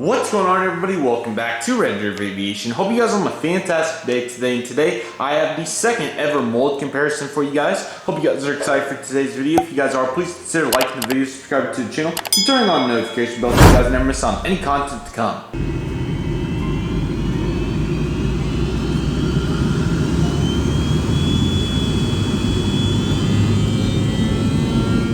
What's going on, everybody? Welcome back to Redriveraviation. Hope you guys are on a fantastic day today. And today I have the second ever mold comparison for you guys. Hope you guys are excited for today's video. If you guys are, please consider liking the video, subscribing to the channel, and turning on the notification bell so you guys never miss on any content to come.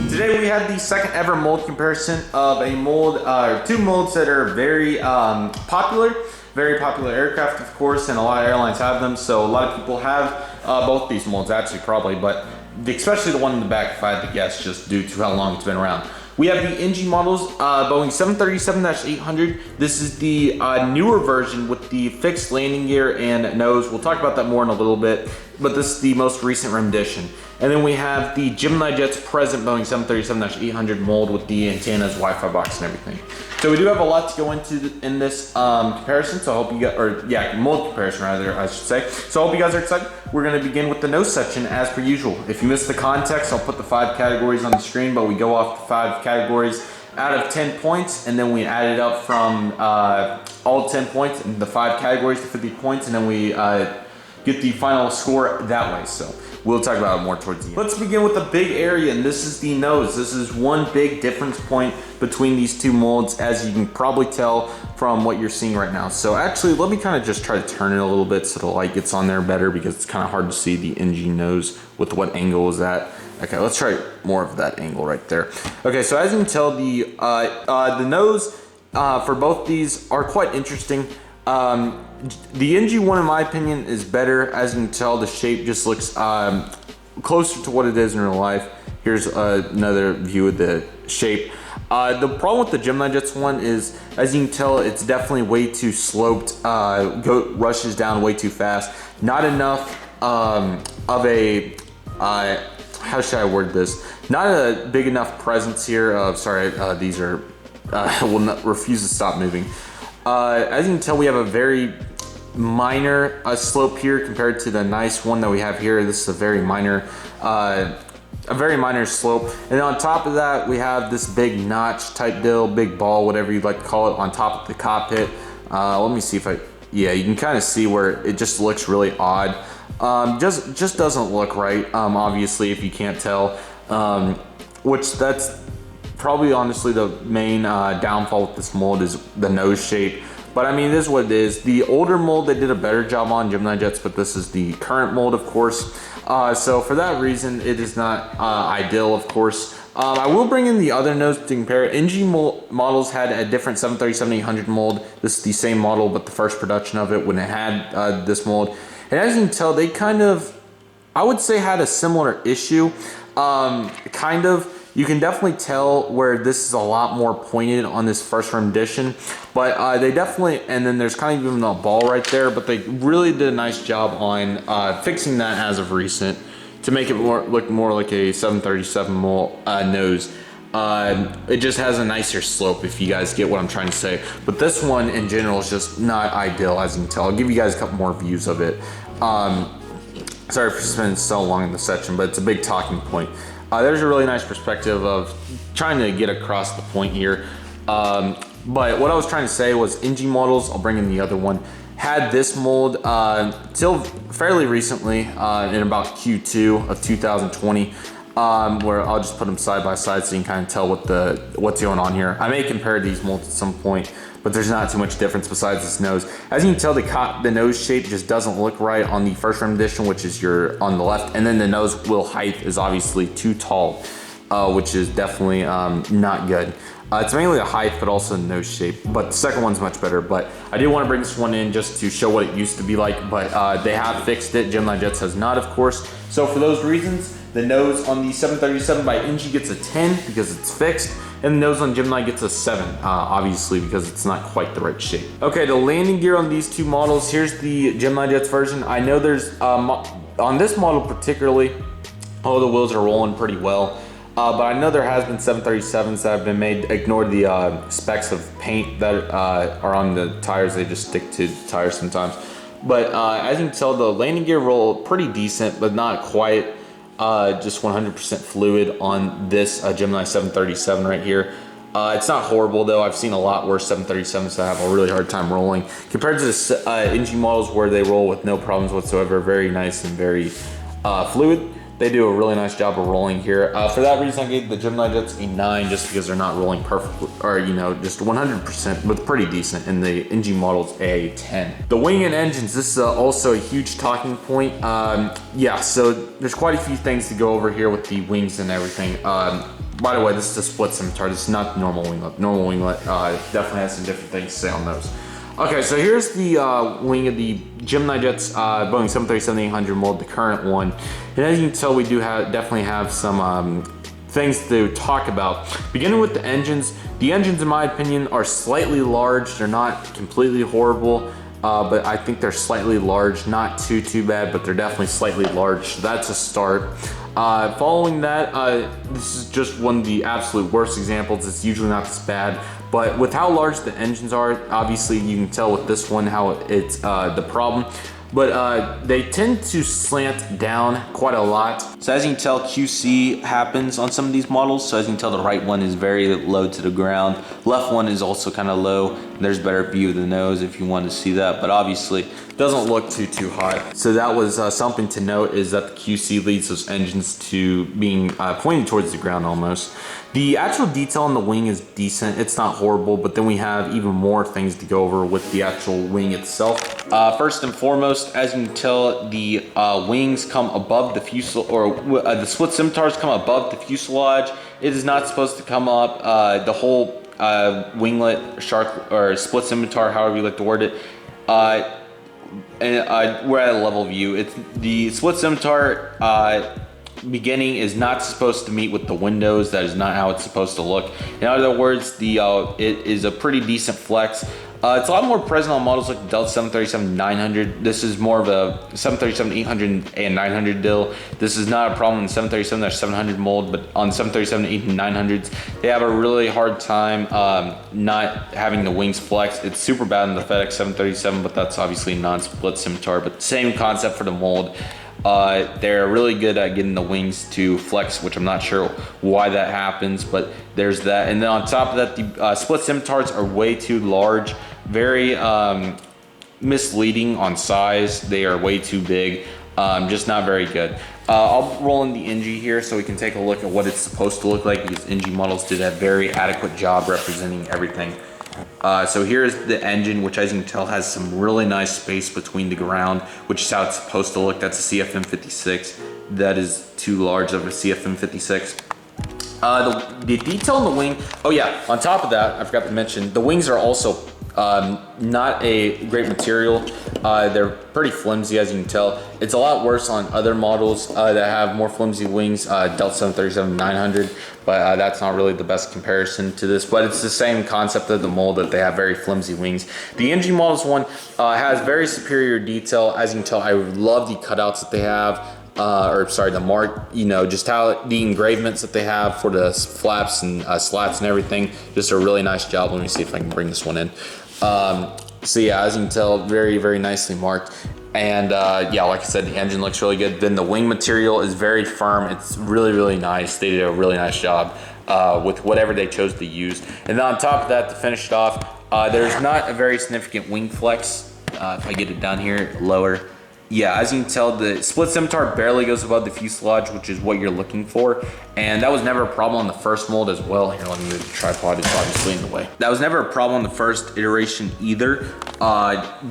Today we have the second ever mold comparison of a mold, two molds that are very popular aircraft, of course, and a lot of airlines have them. So a lot of people have both these molds, actually, probably, but especially the one in the back, if I had to guess, just due to how long it's been around. We have the NG models, Boeing 737-800. This is the newer version with the fixed landing gear and nose. We'll talk about that more in a little bit, but this is the most recent rendition. And then we have the GeminiJets present Boeing 737-800 mold with the antennas, Wi-Fi box, and everything. So we do have a lot to go into in this comparison. So I hope you guys, mold comparison rather, I should say. So I hope you guys are excited. We're going to begin with the nose section as per usual. If you missed the context, I'll put the 5 categories on the screen, but we go off the 5 categories out of 10 points, and then we add it up from all 10 points and the 5 categories to 50 points, and then we get the final score that way. So we'll talk about it more towards the end. Let's begin with the big area, and this is the nose. This is one big difference point between these two molds, as you can probably tell from what you're seeing right now. So actually, let me kind of just try to turn it a little bit so the light gets on there better, because it's kind of hard to see the NG nose with what angle is at. Okay, let's try more of that angle right there. Okay, so as you can tell, the nose for both these are quite interesting. The NG one, in my opinion, is better. As you can tell, the shape just looks closer to what it is in real life. Here's another view of the shape. The problem with the GeminiJets one is, as you can tell, it's definitely way too sloped, rushes down way too fast. Not enough of a, how should I word this? Not a big enough presence here. Sorry, these are, will not refuse to stop moving. As you can tell, we have a very minor slope here compared to the nice one that we have here. This is a very minor slope. And on top of that, we have this big notch type deal, big ball, whatever you'd like to call it, on top of the cockpit. Let me see if yeah, you can kind of see where it just looks really odd. Just doesn't look right, obviously, if you can't tell, which that's probably honestly the main downfall with this mold, is the nose shape. But I mean, it is what it is. The older mold they did a better job on, GeminiJets, but this is the current mold, of course. So for that reason, it is not ideal, of course. I will bring in the other nose to compare. NG models had a different 737-800 mold. This is the same model, but the first production of it when it had this mold. And as you can tell, they kind of, I would say, had a similar issue. Kind of. You can definitely tell where this is a lot more pointed on this first rendition, but they definitely, and then there's kind of even a ball right there, but they really did a nice job on fixing that as of recent to make it look more like a 737 nose. It just has a nicer slope, if you guys get what I'm trying to say. But this one in general is just not ideal, as you can tell. I'll give you guys a couple more views of it. Sorry for spending so long in the section, but it's a big talking point. There's a really nice perspective of trying to get across the point here. But what I was trying to say was NG models, I'll bring in the other one, had this mold till fairly recently, in about Q2 of 2020, where I'll just put them side by side so you can kind of tell what's going on here. I may compare these molds at some point, but there's not too much difference besides this nose. As you can tell, the nose shape just doesn't look right on the first rendition, which is on the left, and then the nose wheel height is obviously too tall, which is definitely not good. It's mainly the height, but also the nose shape, but the second one's much better. But I did want to bring this one in just to show what it used to be like, but they have fixed it. GeminiJets has not, of course. So for those reasons, the nose on the 737 by NG gets a 10 because it's fixed, and the nose on Gemini gets a 7, obviously, because it's not quite the right shape. Okay, the landing gear on these two models, here's the GeminiJets version. I know there's, on this model particularly, the wheels are rolling pretty well. But I know there has been 737s that have been made, ignore the specks of paint that are on the tires. They just stick to the tires sometimes. But as you can tell, the landing gear roll pretty decent, but not quite just 100% fluid on this Gemini 737 right here. It's not horrible though. I've seen a lot worse 737s that have a really hard time rolling compared to the NG models where they roll with no problems whatsoever. Very nice and very fluid. They do a really nice job of rolling here. For that reason, I gave the GeminiJets a 9 just because they're not rolling perfectly, or just 100%, but pretty decent. And the NG model's a 10. The wing and engines, this is also a huge talking point. Yeah, so there's quite a few things to go over here with the wings and everything. By the way, this is a split scimitar. This is not the normal winglet. Normal winglet definitely has some different things to say on those. Okay, so here's the wing of the GeminiJets Boeing 737-800 mold, the current one. And as you can tell, we do definitely have some things to talk about. Beginning with the engines in my opinion are slightly large. They're not completely horrible, but I think they're slightly large. Not too bad, but they're definitely slightly large. So that's a start. Following that, this is just one of the absolute worst examples. It's usually not this bad. But with how large the engines are, obviously you can tell with this one how it's the problem. But they tend to slant down quite a lot. So as you can tell, QC happens on some of these models. So as you can tell, the right one is very low to the ground. Left one is also kind of low. There's a better view of the nose if you want to see that, but obviously doesn't look too high. So that was something to note, is that the QC leads those engines to being pointed towards the ground almost. The actual detail on the wing is decent. It's not horrible, but then we have even more things to go over with the actual wing itself. First and foremost, as you can tell, the wings come above the fuselage, or the split scimitars come above the fuselage. It is not supposed to come up. The whole winglet, shark, or split scimitar, however you like to word it, and we're at a level view. It's the split scimitar beginning is not supposed to meet with the windows. That is not how it's supposed to look. In other words, it is a pretty decent flex. It's a lot more present on models like the Delta 737-900. This is more of a 737-800 and 900 deal. This is not a problem on the 737-700 mold, but on 737-800 and 900s, they have a really hard time not having the wings flex. It's super bad on the FedEx 737, but that's obviously non-split scimitar, but same concept for the mold. They're really good at getting the wings to flex, which I'm not sure why that happens, but there's that. And then on top of that, the split scimitars are way too large, very misleading on size. They are way too big, just not very good. I'll roll in the NG here so we can take a look at what it's supposed to look like. These NG models did a very adequate job representing everything. So here's the engine, which as you can tell has some really nice space between the ground, which is how it's supposed to look. That's a CFM56. That is too large of a CFM56. The detail on the wing, oh yeah, on top of that, I forgot to mention, the wings are also not a great material. They're pretty flimsy, as you can tell. It's a lot worse on other models that have more flimsy wings, Delta 737-900, but that's not really the best comparison to this, but it's the same concept of the mold, that they have very flimsy wings. The NG Models one has very superior detail. As you can tell, I love the cutouts that they have. The mark, just how the engravements that they have for the flaps and slats and everything, just a really nice job. Let me see if I can bring this one in. So yeah, as you can tell, very nicely marked. And yeah, like I said, the engine looks really good. Then the wing material is very firm. It's really nice. They did a really nice job with whatever they chose to use. And then on top of that, to finish it off, there's not a very significant wing flex. If I get it down here, lower. Yeah, as you can tell, the split scimitar barely goes above the fuselage, which is what you're looking for. And that was never a problem on the first mold as well. Here, let me move the tripod, it's obviously in the way. That was never a problem on the first iteration either.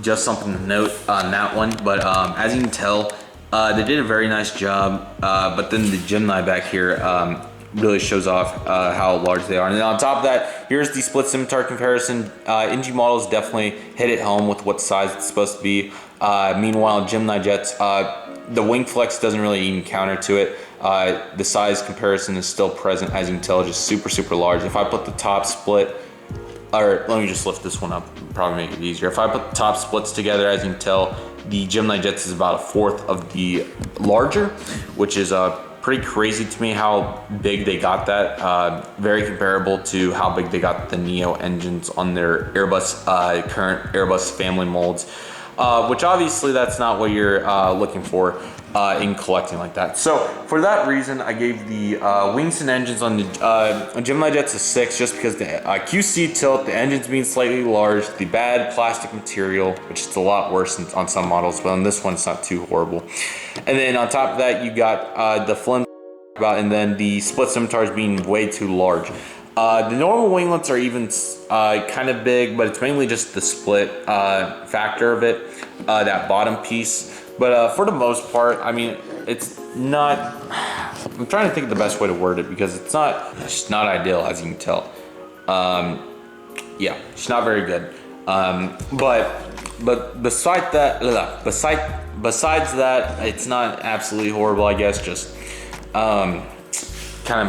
Just something to note on that one. But as you can tell, they did a very nice job. But then the Gemini back here really shows off how large they are. And then on top of that, here's the split scimitar comparison. NG models definitely hit it home with what size it's supposed to be. Meanwhile, GeminiJets, the wing flex doesn't really even counter to it. The size comparison is still present, as you can tell, just super large. If I put the top split, or let me just lift this one up, probably make it easier. If I put the top splits together, as you can tell, the GeminiJets is about a fourth of the larger, which is pretty crazy to me how big they got that. Very comparable to how big they got the Neo engines on their Airbus, current Airbus family molds. Which obviously that's not what you're looking for. in collecting like that. So for that reason, I gave the wings and engines on the GeminiJets a 6, just because the QC tilt, the engines being slightly large, the bad plastic material, which is a lot worse on some models, but on this one it's not too horrible. And then on top of that, you got the flimsy about, and then the split scimitars being way too large. The normal winglets are even kind of big, but it's mainly just the split factor of it, that bottom piece. But for the most part, I mean, it's not, I'm trying to think of the best way to word it, because it's just not ideal, as you can tell. Yeah, it's not very good. But besides that, besides that, it's not absolutely horrible, I guess, just kind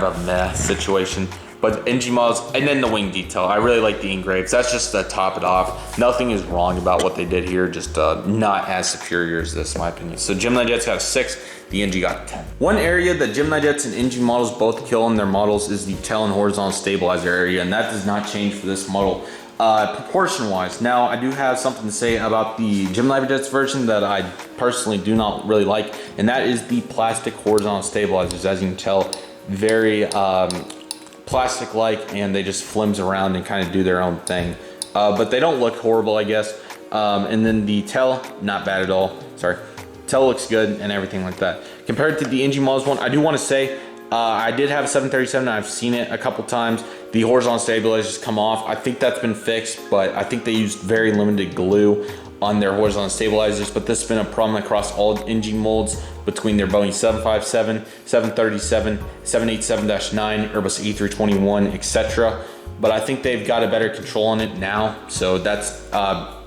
of a meh situation. But NG models, and then the wing detail, I really like the engraves. That's just to top it off. Nothing is wrong about what they did here, just not as superior as this, in my opinion. So GeminiJets got a 6, the NG got a 10. One area that GeminiJets and NG models both kill in their models is the tail and horizontal stabilizer area, and that does not change for this model proportion wise. Now, I do have something to say about the GeminiJets version that I personally do not really like, and that is the plastic horizontal stabilizers. As you can tell, very plastic-like, and they just flimse around and kind of do their own thing. But they don't look horrible, I guess. And then the tail, not bad at all. Sorry. Tail looks good and everything like that. Compared to the NG models one, I do want to say, I did have a 737, and I've seen it a couple times. The horizontal stabilizers come off. I think that's been fixed, but I think they used very limited glue on their horizontal stabilizers, but this has been a problem across all NG molds between their Boeing 757, 737, 787-9, Airbus A321, etc. But I think they've got a better control on it now, so that's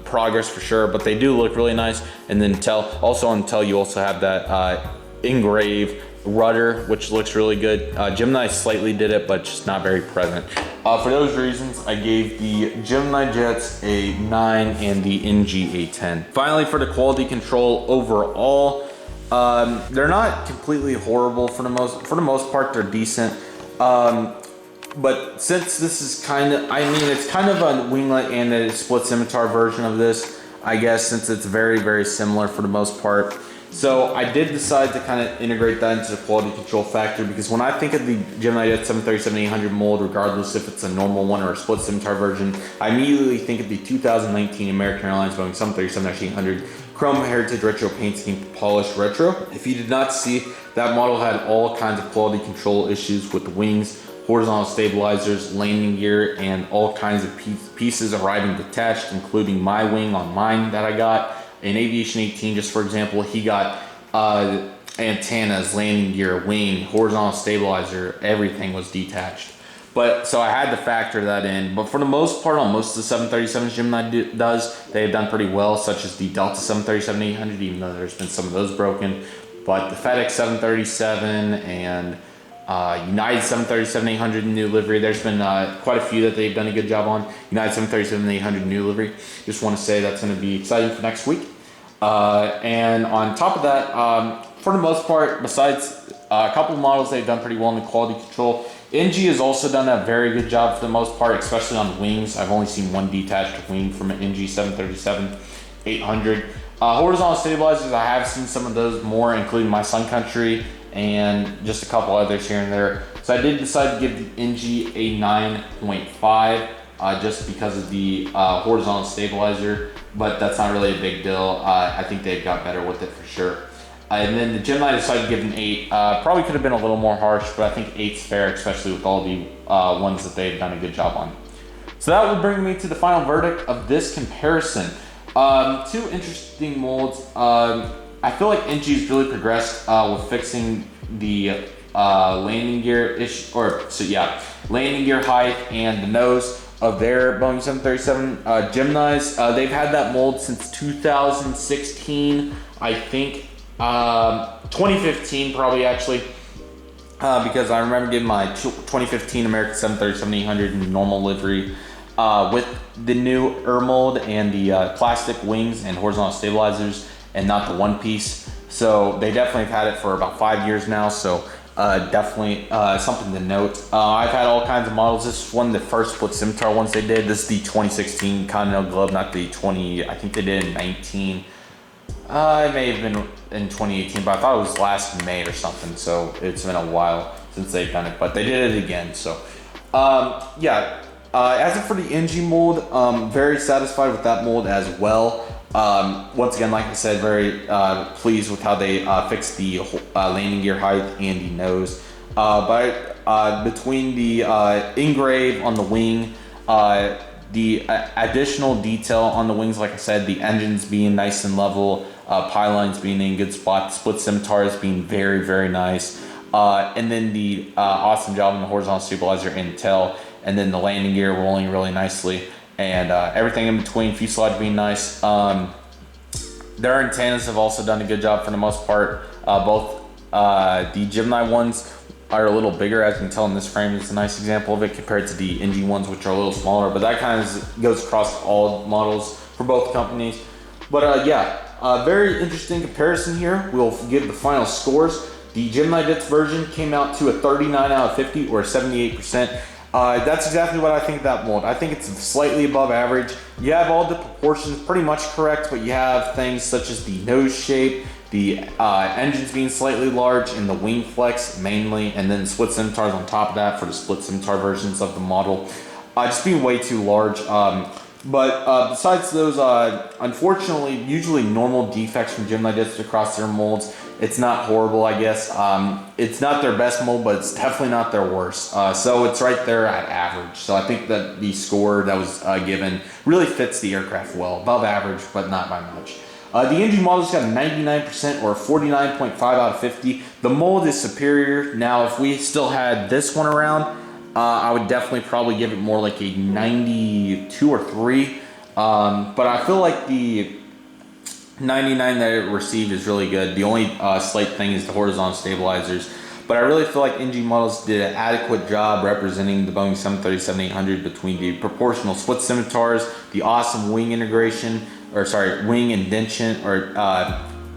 progress for sure, but they do look really nice. And then also on tail, you also have that engraved rudder, which looks really good. Gemini slightly did it, but just not very present. For those reasons, I gave the GeminiJets a 9 and the NG a 10. Finally, for the quality control overall, they're not completely horrible. For the most part, they're decent. But since this is it's kind of a winglet and a split scimitar version of this, I guess, since it's very, very similar for the most part. So I did decide to kind of integrate that into the quality control factor, because when I think of the GeminiJet 737-800 mold, regardless if it's a normal one or a split scimitar version, I immediately think of the 2019 American Airlines Boeing 737-800 Chrome Heritage Retro Paint Scheme Polished Retro. If you did not see, that model had all kinds of quality control issues with the wings, horizontal stabilizers, landing gear, and all kinds of pieces arriving detached, including my wing on mine that I got. In Aviation 18, just for example, he got antennas, landing gear, wing, horizontal stabilizer, everything was detached. But so I had to factor that in. But for the most part, on most of the 737s Gemini does, they've done pretty well, such as the Delta 737-800, even though there's been some of those broken. But the FedEx 737 and United 737-800 new livery, there's been quite a few that they've done a good job on. United 737-800 new livery, just want to say that's going to be exciting for next week. And on top of that, for the most part, besides a couple of models, they've done pretty well in the quality control. NG has also done a very good job for the most part, especially on the wings. I've only seen one detached wing from an NG 737-800. Horizontal stabilizers, I have seen some of those more, including my Sun Country and just a couple others here and there. So I did decide to give the NG a 9.5 just because of the horizontal stabilizer, but that's not really a big deal. I think they've got better with it for sure. And then the Gemini decided to give an 8. Probably could have been a little more harsh, but I think 8's fair, especially with all the ones that they've done a good job on. So that will bring me to the final verdict of this comparison. Two interesting molds. I feel like NG's really progressed with fixing the landing gear landing gear height and the nose of their Boeing 737 Geminis. They've had that mold since 2016, I think. 2015 probably, actually, because I remember getting my 2015 American 737-800 in normal livery with the new mold and the plastic wings and horizontal stabilizers, and not the one piece. So they definitely have had it for about 5 years now, so definitely something to note. I've had all kinds of models. This is one of the first split scimitar ones they did. This is the 2016 Continental Globe, not the I think they did in 19. It may have been in 2018, but I thought it was last May or something, so it's been a while since they've done it, but they did it again, so. Yeah, as for the NG mold, very satisfied with that mold as well. Once again, like I said, very pleased with how they fixed the landing gear height and the nose. But between the engrave on the wing, the additional detail on the wings, like I said, the engines being nice and level, pylons being in good spot, split scimitars being very, very nice, and then the awesome job on the horizontal stabilizer and tail, and then the landing gear rolling really nicely, and everything in between, fuselage being nice. Their antennas have also done a good job for the most part. Both the Gemini ones are a little bigger, as you can tell in this frame. It's a nice example of it compared to the NG ones, which are a little smaller, but that kind of goes across all models for both companies. But yeah, very interesting comparison here. We'll give the final scores. The GeminiJets version came out to a 39 out of 50 or 78%. That's exactly what I think of that mold. I think it's slightly above average. You have all the proportions pretty much correct, but you have things such as the nose shape, the engines being slightly large, and the wing flex mainly, and then split scimitars on top of that for the split scimitar versions of the model. Just being way too large. But besides those, unfortunately, usually normal defects from GeminiJets across their molds, it's not horrible, I guess. It's not their best mold, but it's definitely not their worst. So it's right there at average. So I think that the score that was given really fits the aircraft well. Above average, but not by much. The NG model's got a 99% or 49.5 out of 50. The mold is superior. Now, if we still had this one around, I would definitely probably give it more like a 92 or 3. But I feel like the 99 that it received is really good. The only slight thing is the horizontal stabilizers. But I really feel like NG models did an adequate job representing the Boeing 737-800 between the proportional split scimitars, the awesome wing integration, or sorry, wing indentation, or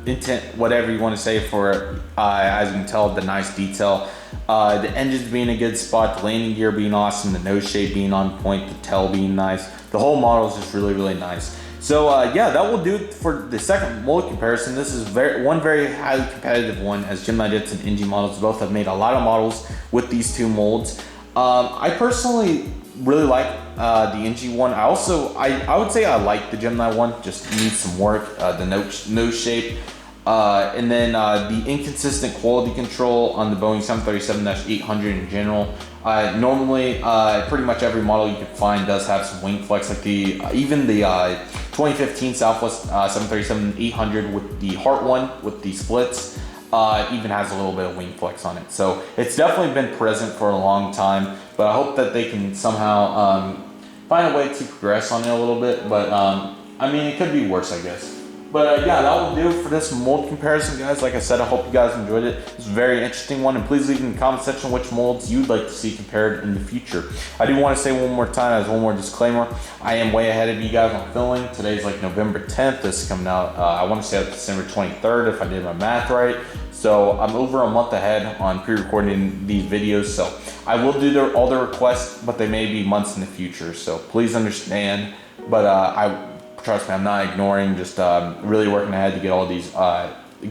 intent, whatever you want to say for it. As you can tell, the nice detail. The engines being a good spot, the landing gear being awesome, the nose shape being on point, the tail being nice. The whole model is just really, really nice. So yeah, that will do it for the second mold comparison. This is one very highly competitive one, as GeminiJets and NG models both have made a lot of models with these two molds. I personally really like the NG one. I would say I like the Gemini one, just needs some work. The nose shape. And then the inconsistent quality control on the Boeing 737-800 in general. Normally, pretty much every model you can find does have some wing flex, like even the 2015 Southwest 737-800 with the Heart one with the splits even has a little bit of wing flex on it. So it's definitely been present for a long time, but I hope that they can somehow find a way to progress on it a little bit. But I mean, it could be worse, I guess. But yeah, that will do for this mold comparison, guys. Like I said, I hope you guys enjoyed it. It's a very interesting one, and please leave in the comment section which molds you'd like to see compared in the future. I do want to say one more time, as one more disclaimer, I am way ahead of you guys on filming. Today's like November 10th. This is coming out, I want to say December 23rd, if I did my math right. So I'm over a month ahead on pre-recording these videos. So I will do all the requests, but they may be months in the future. So please understand. But trust me, I'm not ignoring, just really working ahead to get all these,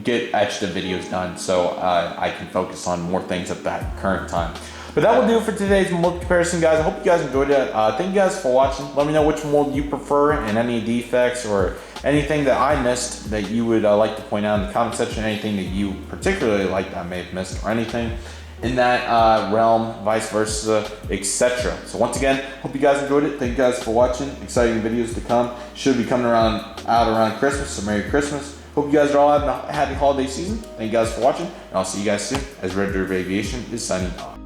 get extra videos done so I can focus on more things at that current time. But that will do it for today's mold comparison, guys. I hope you guys enjoyed it. Thank you guys for watching. Let me know which mold you prefer and any defects or anything that I missed that you would like to point out in the comment section, anything that you particularly like that I may have missed or anything in that realm, vice versa, etc. So once again, hope you guys enjoyed it. Thank you guys for watching. Exciting videos to come. Should be coming out around Christmas, so Merry Christmas. Hope you guys are all having a happy holiday season. Thank you guys for watching, and I'll see you guys soon as Redriveraviation is signing off.